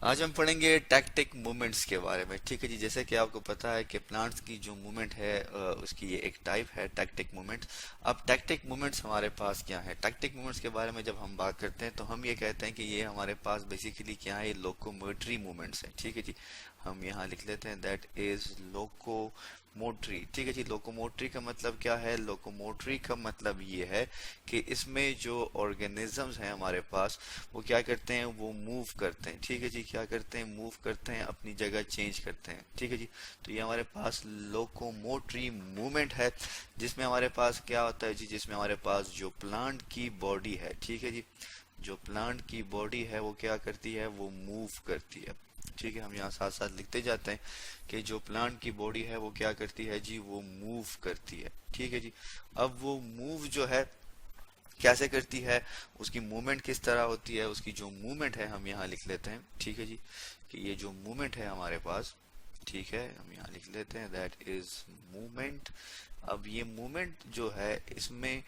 आज हम पढ़ेंगे टैक्टिक मूवमेंट्स के बारे में। ठीक है जी, जैसे कि आपको पता है कि प्लांट्स की जो मूवमेंट है उसकी ये एक टाइप है टैक्टिक मूवमेंट। अब टैक्टिक मूवमेंट्स हमारे पास क्या है? टैक्टिक मूवमेंट्स के बारे में जब हम बात करते हैं तो हम ये कहते हैं कि ये हमारे पास बेसिकली क्या है, लोकोमोटरी मूवमेंट्स है। ठीक है जी, हम यहाँ लिख लेते हैं दैट इज लोकोमोटरी। ठीक है जी, लोकोमोटरी का मतलब क्या है? लोकोमोटरी का मतलब ये है कि इसमें जो ऑर्गेनिजम्स हैं हमारे पास वो क्या करते हैं, वो मूव करते हैं। ठीक है जी, क्या करते हैं? मूव करते हैं, अपनी जगह चेंज करते हैं। ठीक है जी, तो ये हमारे पास लोकोमोटरी मूवमेंट है जिसमें हमारे पास क्या होता है जी, जिसमें हमारे पास जो प्लांट की बॉडी है, ठीक है जी, जो प्लांट की बॉडी है वो क्या करती है, वो मूव करती है। ठीक है, हम यहाँ साथ साथ लिखते जाते हैं कि जो प्लांट की बॉडी है वो क्या करती है जी, वो मूव करती है। ठीक है जी, अब वो मूव जो है कैसे करती है, उसकी मूवमेंट किस तरह होती है, उसकी जो मूवमेंट है हम यहाँ लिख लेते हैं। ठीक है जी, कि ये जो मूवमेंट है हमारे पास, ठीक है, हम यहाँ लिख लेते हैं दैट इज मूवमेंट। अब ये मूवमेंट जो है इसमें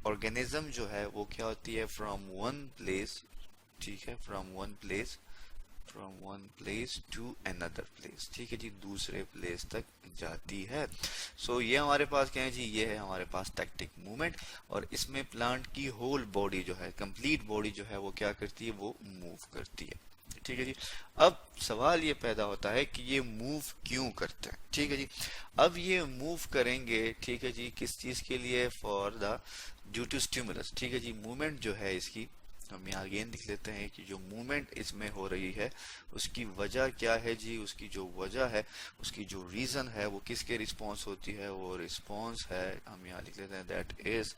ऑर्गेनिज्म जो है वो क्या होती है, फ्रॉम वन प्लेस, ठीक है, from one place to another place. ठीक है जी, दूसरे प्लेस तक जाती है। ये हमारे पास क्या है जी, ये है हमारे पास टैक्टिक मूवमेंट। और इसमें प्लांट की होल बॉडी जो है, कंप्लीट बॉडी जो है वो क्या करती है, वो मूव करती है। ठीक है जी, अब सवाल ये पैदा होता है कि ये मूव क्यों करते हैं। ठीक है जी, अब ये मूव करेंगे, ठीक है जी, किस चीज के लिए? For the due to stimulus. ठीक है जी, मूवमेंट जो है इसकी, हम यहाँ अगेन लिख लेते हैं कि जो मूवमेंट इसमें हो रही है उसकी वजह क्या है जी, उसकी जो वजह है, उसकी जो रीजन है वो किसके रिस्पॉन्स होती है, वो रिस्पॉन्स है, हम यहाँ लिख लेते हैं that is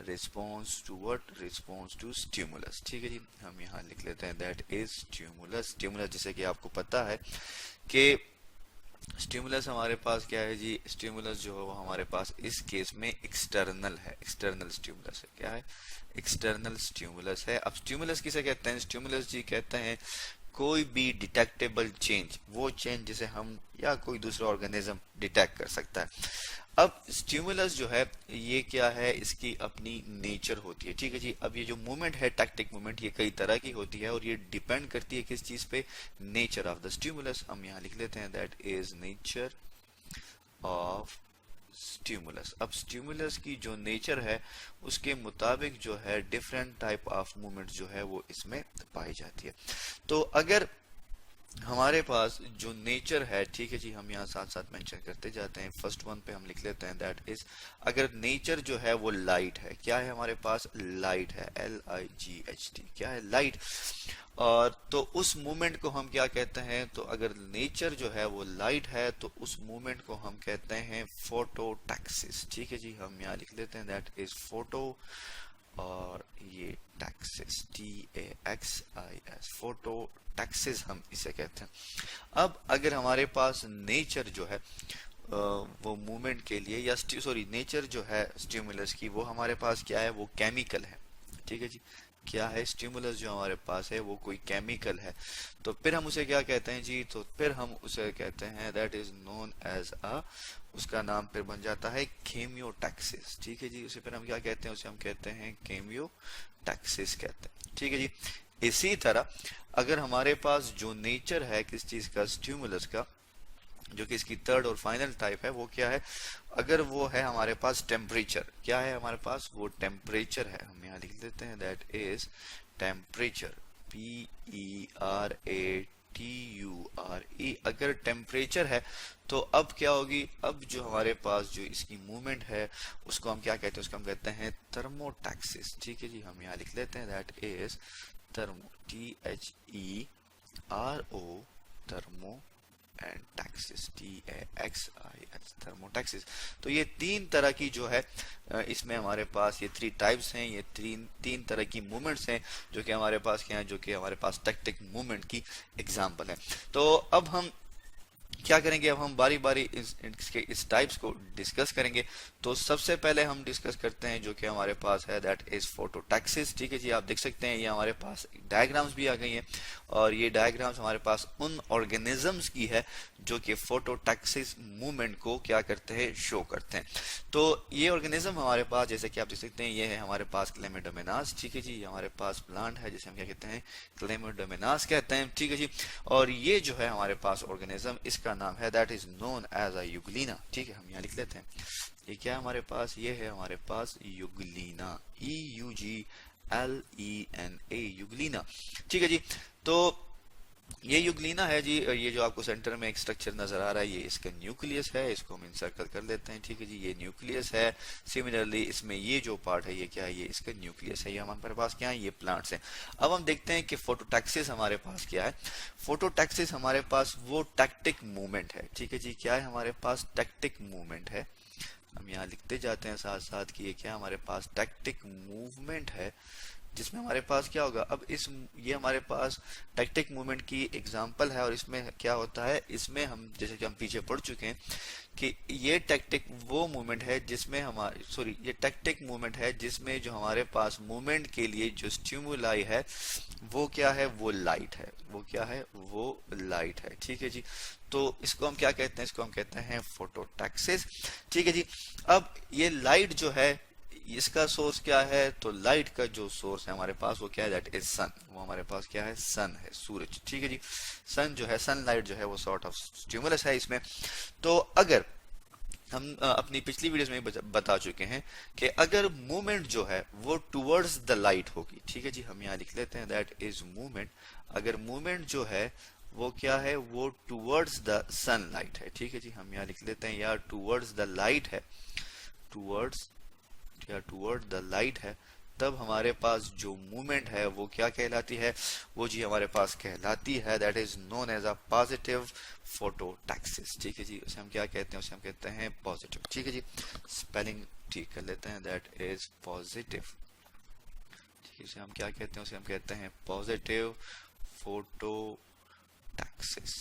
response to what, response to stimulus. ठीक है जी, हम यहाँ लिख लेते हैं दैट इज स्टिमुलस। स्टिमुलस जैसे कि आपको पता है कि स्टिमुलस हमारे पास क्या है जी, स्टिमुलस जो है वो हमारे पास इस केस में एक्सटर्नल है, एक्सटर्नल स्टिमुलस है। क्या है? एक्सटर्नल स्टिमुलस है। अब स्टिमुलस किसे कहते हैं? स्टिमुलस जी कहते हैं कोई भी डिटेक्टेबल चेंज, वो चेंज जिसे हम या कोई दूसरा ऑर्गेनिज्म डिटेक्ट कर सकता है। अब स्टिमुलस जो है ये क्या है, इसकी अपनी नेचर होती है। ठीक है जी, अब ये जो मूवमेंट है टैक्टिक मूवमेंट, ये कई तरह की होती है और ये डिपेंड करती है किस चीज पे? Nature of the stimulus. हम यहाँ लिख लेते हैं that is nature of stimulus. अब स्टिमुलस की जो नेचर है उसके मुताबिक जो है डिफरेंट टाइप ऑफ मूवमेंट जो है वो इसमें पाई जाती है। तो अगर हमारे पास जो नेचर है, ठीक है जी, हम यहाँ साथ साथ मेंशन करते जाते हैं। फर्स्ट वन पे हम लिख लेते हैं दैट इज, अगर नेचर जो है वो लाइट है, क्या है हमारे पास? लाइट है, LIGHT, क्या है? लाइट। और तो उस मूवमेंट को हम क्या कहते हैं? तो अगर नेचर जो है वो लाइट है तो उस मूवमेंट को हम कहते हैं फोटोटैक्सिस। ठीक है जी, हम यहाँ लिख लेते हैं दैट इज फोटो, और ये टैक्सिस, TAXIS, फोटो टैक्सिस हम इसे कहते हैं। अब अगर हमारे पास नेचर जो है वो मूवमेंट के लिए या सॉरी नेचर जो है स्टिमुलस की, वो हमारे पास क्या है, वो केमिकल है। ठीक है जी, क्या है? स्टिमुलस जो हमारे पास है वो कोई केमिकल है, तो फिर हम उसे क्या कहते हैं जी, तो फिर हम उसे कहते हैं that is known as a, उसका नाम फिर बन जाता है केमियोटैक्सिस। ठीक है जी, उसे फिर हम क्या कहते हैं? उसे हम कहते हैं केमियोटैक्सिस कहते हैं। ठीक है जी, इसी तरह अगर हमारे पास जो नेचर है किस चीज का? स्टिमुलस का, जो कि इसकी थर्ड और फाइनल टाइप है, वो क्या है? अगर वो है हमारे पास टेम्परेचर, क्या है हमारे पास? वो टेम्परेचर है। हम यहाँ लिख देते हैं दैट इज टेम्परेचर, PERATURE। अगर टेम्परेचर है तो अब क्या होगी? अब जो हमारे पास जो इसकी मूवमेंट है उसको हम क्या कहते हैं? उसको हम कहते हैं थर्मोटैक्सिस। ठीक है जी, हम यहाँ लिख लेते हैं that is thermo, THERO, thermo, and taxis, TAXIS, थर्मोटैक्सिस। तो ये तीन तरह की जो है इसमें हमारे पास ये थ्री टाइप्स हैं, ये तीन तरह की मूवमेंट्स हैं जो कि हमारे पास क्या है, जो कि हमारे पास टैक्टिक मूवमेंट की एग्जांपल है। तो अब हम क्या करेंगे, अब हम बारी बारी इसके इस टाइप्स को डिस्कस करेंगे। तो सबसे पहले हम डिस्कस करते हैं जो कि हमारे पास है, दैट इज फोटोटैक्सिस। ठीक है जी, आप देख सकते हैं ये हमारे पास डायग्राम्स भी आ गई हैं, और ये डायग्राम्स हमारे पास उन ऑर्गेनिजम्स की है जो कि फोटोटैक्सिस मूवमेंट को क्या करते हैं, शो करते हैं। तो ये ऑर्गेनिज्म हमारे पास, जैसे कि आप देख सकते हैं, ये है हमारे पास क्लेमिडोमोनास। ठीक है जी, ये हमारे पास प्लांट है जिसे हम क्या कहते हैं, क्लेमिडोमोनास कहते हैं। ठीक है जी, और ये जो है हमारे पास ऑर्गेनिज्म, इसका नाम है that is known as a euglena. ठीक है, हम यहाँ लिख लेते हैं, ये क्या है हमारे पास, ये है हमारे पास यूग्लिना, EUGLENA, यूग्लिना। ठीक है जी, तो ये यूग्लिना है जी। ये जो आपको सेंटर में एक स्ट्रक्चर नजर आ रहा है, ये इसका न्यूक्लियस है, इसको हम इंसर्कल कर लेते हैं। ठीक है जी, ये न्यूक्लियस है। सिमिलरली इसमें ये जो पार्ट है, ये क्या है, ये इसका न्यूक्लियस है। ये हमारे पास क्या है, ये प्लांट्स हैं। अब हम देखते हैं कि फोटोटैक्सिस हमारे पास क्या है। फोटोटैक्सिस हमारे पास वो टैक्टिक मूवमेंट है। ठीक है जी, क्या है हमारे पास, टैक्टिक मूवमेंट है। हम यहाँ लिखते जाते हैं साथ साथ कि ये क्या हमारे पास टैक्टिक मूवमेंट है, जिसमें हमारे पास क्या होगा, अब इस ये हमारे पास टैक्टिक मूवमेंट की एग्जांपल है। और इसमें क्या होता है, इसमें हम जैसे कि हम पीछे पढ़ चुके हैं कि ये टैक्टिक वो मूवमेंट है जिसमें हमारे ये टैक्टिक मूवमेंट है जिसमें जो हमारे पास मूवमेंट के लिए जो स्टिमुलाई है वो क्या है, वो लाइट है। वो क्या है, वो लाइट है। ठीक है जी, तो इसको हम क्या कहते हैं, इसको हम कहते हैं फोटोटैक्सिस। ठीक है जी, अब ये लाइट जो है इसका सोर्स क्या है, तो लाइट का जो सोर्स है हमारे पास वो क्या है, दैट इज सन। वो हमारे पास क्या है, सन है, सूरज। ठीक है जी, सन जो है, सनलाइट जो है वो सॉर्ट ऑफ स्टिमुलस है इसमें। तो अगर हम अपनी पिछली वीडियोस में बता चुके हैं कि अगर मूवमेंट जो है वो टुवर्ड्स द लाइट होगी। ठीक है जी, हम यहाँ लिख लेते हैं दैट इज मूवमेंट। अगर मूवमेंट जो है वो क्या है, वो टुवर्ड्स द सनलाइट है। ठीक है जी, हम यहाँ लिख लेते हैं यार टुवर्ड्स द लाइट है, टुवर्ड्स या टुवर्ड द लाइट है, तब हमारे पास जो मूवमेंट है वो क्या कहलाती है, वो जी हमारे पास कहलाती है that is known as a positive phototaxis. ठीक है जी, उसे हम क्या कहते हैं, उसे हम कहते हैं पॉजिटिव। ठीक है जी, स्पेलिंग ठीक कर लेते हैं, दैट इज पॉजिटिव। ठीक है, उसे हम क्या कहते हैं, उसे हम कहते हैं पॉजिटिव फोटोटैक्सिस।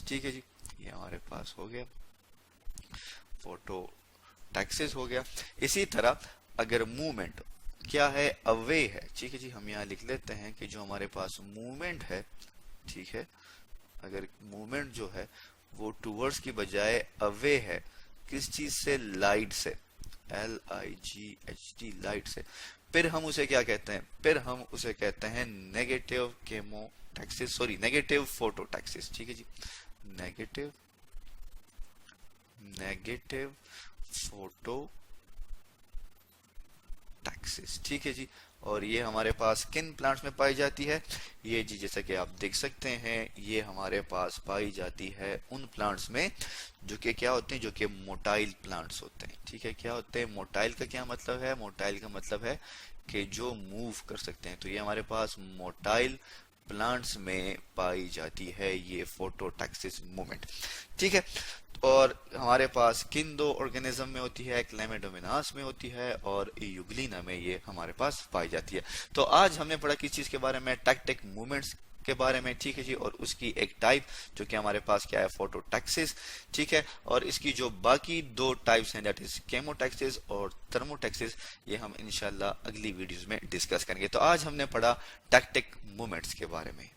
ठीक है जी, ये हमारे पास हो गया, फोटोटैक्सिस हो गया। इसी तरह अगर मूवमेंट क्या है, अवे है। ठीक है जी, हम यहाँ लिख लेते हैं कि जो हमारे पास मूवमेंट है, ठीक है, अगर मूवमेंट जो है वो टुवर्ड्स की बजाय अवे है, किस चीज से, लाइट से, LIGHT, लाइट से, फिर हम उसे क्या कहते हैं, फिर हम उसे कहते हैं नेगेटिव केमोटैक्सिस, सॉरी नेगेटिव फोटोटैक्सिस। ठीक है जी, नेगेटिव फोटो टैक्सिस। ठीक है जी, और ये हमारे पास किन प्लांट्स में पाई जाती है, ये जी जैसा कि आप देख सकते हैं ये हमारे पास पाई जाती है उन प्लांट्स में जो कि क्या होते हैं, जो कि मोटाइल प्लांट्स होते हैं। ठीक है, क्या होते हैं, मोटाइल का क्या मतलब है, मोटाइल का मतलब है कि जो मूव कर सकते हैं। तो ये हमारे पास मोटाइल प्लांट्स में पाई जाती है ये फोटोटैक्सिस मूवमेंट। ठीक है, और हमारे पास किन दो ऑर्गेनिज्म में होती है, क्लेमिडोमोनास में होती है और यूग्लिना में ये हमारे पास पाई जाती है। तो आज हमने पढ़ा किस चीज के बारे में, टैक्टिक मूवमेंट्स के बारे में। ठीक है जी, और उसकी एक टाइप जो कि हमारे पास क्या है, फोटोटैक्सिस। ठीक है, और इसकी जो बाकी दो टाइप्स हैं दैट इज केमोटैक्सिस और थर्मोटैक्सिस, ये हम इंशाल्लाह अगली वीडियोस में डिस्कस करेंगे। तो आज हमने पढ़ा टैक्टिक मूवमेंट्स के बारे में।